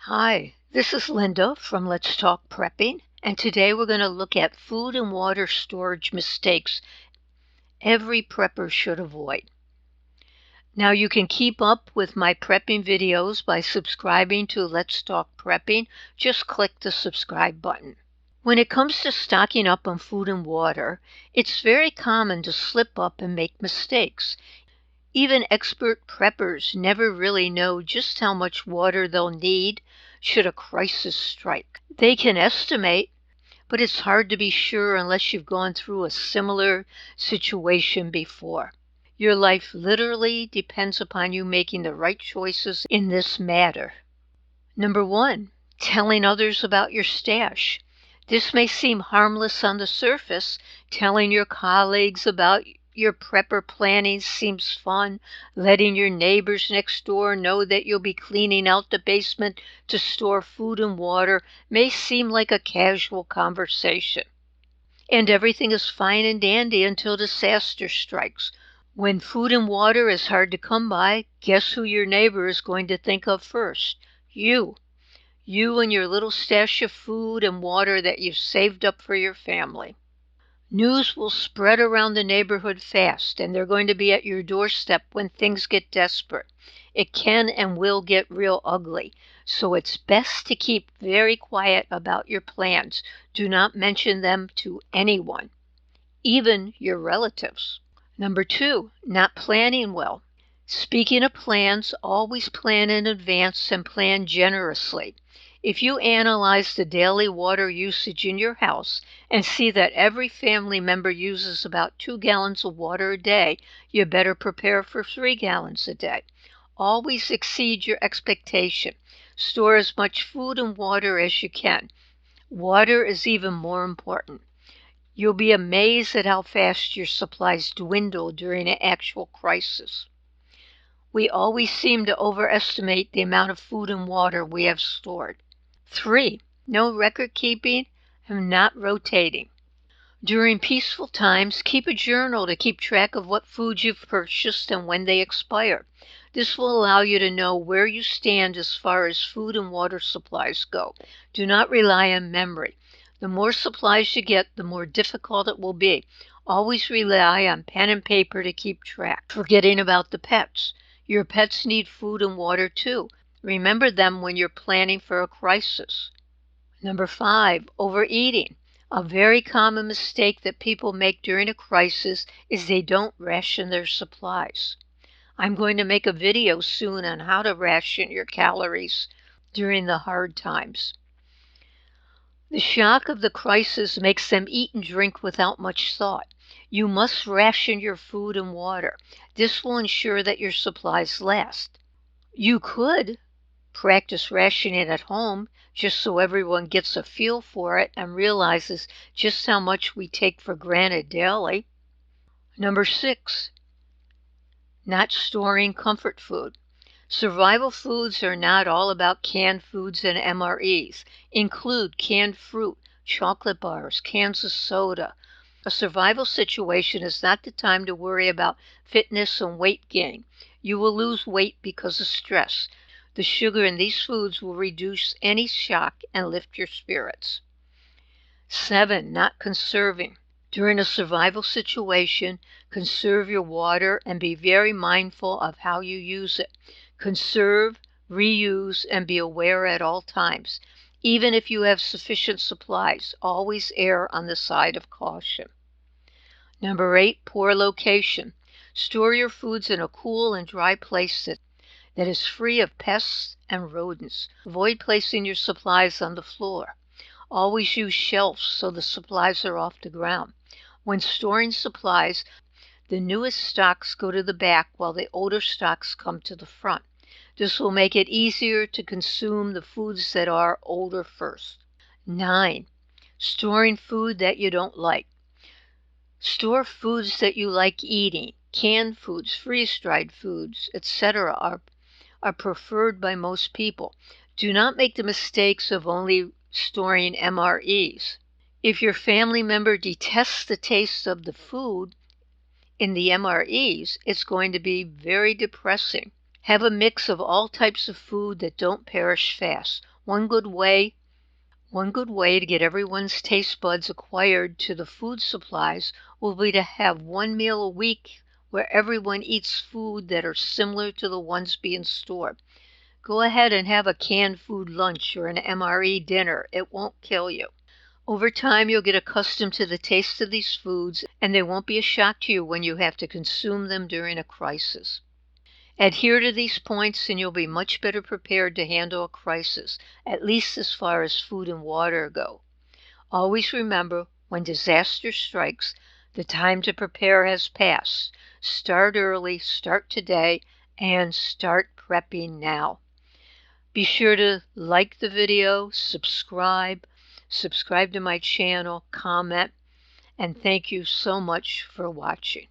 Hi, this is Linda from Let's Talk Prepping, and today we're going to look at food and water storage mistakes every prepper should avoid. Now you can keep up with my prepping videos by subscribing to Let's Talk Prepping. Just click the subscribe button. When it comes to stocking up on food and water, it's very common to slip up and make mistakes. Even expert preppers never really know just how much water they'll need should a crisis strike. They can estimate, but it's hard to be sure unless you've gone through a similar situation before. Your life literally depends upon you making the right choices in this matter. Number 1, telling others about your stash. This may seem harmless on the surface. Telling your colleagues about your prepper planning seems fun. Letting your neighbors next door know that you'll be cleaning out the basement to store food and water may seem like a casual conversation. And everything is fine and dandy until disaster strikes. When food and water is hard to come by, guess who your neighbor is going to think of first? You. You and your little stash of food and water that you've saved up for your family. News will spread around the neighborhood fast, and they're going to be at your doorstep when things get desperate. It can and will get real ugly, so it's best to keep very quiet about your plans. Do not mention them to anyone, even your relatives. Number 2, not planning well. Speaking of plans, always plan in advance and plan generously. If you analyze the daily water usage in your house and see that every family member uses about 2 gallons of water a day, you better prepare for 3 gallons a day. Always exceed your expectation. Store as much food and water as you can. Water is even more important. You'll be amazed at how fast your supplies dwindle during an actual crisis. We always seem to overestimate the amount of food and water we have stored. 3, no record keeping and not rotating. During peaceful times, keep a journal to keep track of what foods you've purchased and when they expire. This will allow you to know where you stand as far as food and water supplies go. Do not rely on memory. The more supplies you get, the more difficult it will be. Always rely on pen and paper to keep track. Forgetting about the pets. Your pets need food and water too. Remember them when you're planning for a crisis. Number 5, overeating. A very common mistake that people make during a crisis is they don't ration their supplies. I'm going to make a video soon on how to ration your calories during the hard times. The shock of the crisis makes them eat and drink without much thought. You must ration your food and water. This will ensure that your supplies last. You could practice rationing at home just so everyone gets a feel for it and realizes just how much we take for granted daily. Number 6, not storing comfort food. Survival foods are not all about canned foods and MREs. Include canned fruit, chocolate bars, cans of soda. A survival situation is not the time to worry about fitness and weight gain. You will lose weight because of stress. The sugar in these foods will reduce any shock and lift your spirits. 7, not conserving. During a survival situation, conserve your water and be very mindful of how you use it. Conserve, reuse, and be aware at all times. Even if you have sufficient supplies, always err on the side of caution. Number 8, poor location. Store your foods in a cool and dry place that is free of pests and rodents. Avoid placing your supplies on the floor. Always use shelves so the supplies are off the ground. When storing supplies, the newest stocks go to the back while the older stocks come to the front. This will make it easier to consume the foods that are older first. 9, storing food that you don't like. Store foods that you like eating. Canned foods, freeze-dried foods, etc. are preferred by most people. Do not make the mistakes of only storing MREs. If your family member detests the taste of the food in the MREs, it's going to be very depressing. Have a mix of all types of food that don't perish fast. One good way to get everyone's taste buds acquired to the food supplies will be to have one meal a week where everyone eats food that are similar to the ones being stored. Go ahead and have a canned food lunch or an MRE dinner. It won't kill you. Over time, you'll get accustomed to the taste of these foods, and they won't be a shock to you when you have to consume them during a crisis. Adhere to these points, and you'll be much better prepared to handle a crisis, at least as far as food and water go. Always remember, when disaster strikes, the time to prepare has passed. Start early, start today, and start prepping now. Be sure to like the video, subscribe to my channel, comment, and thank you so much for watching.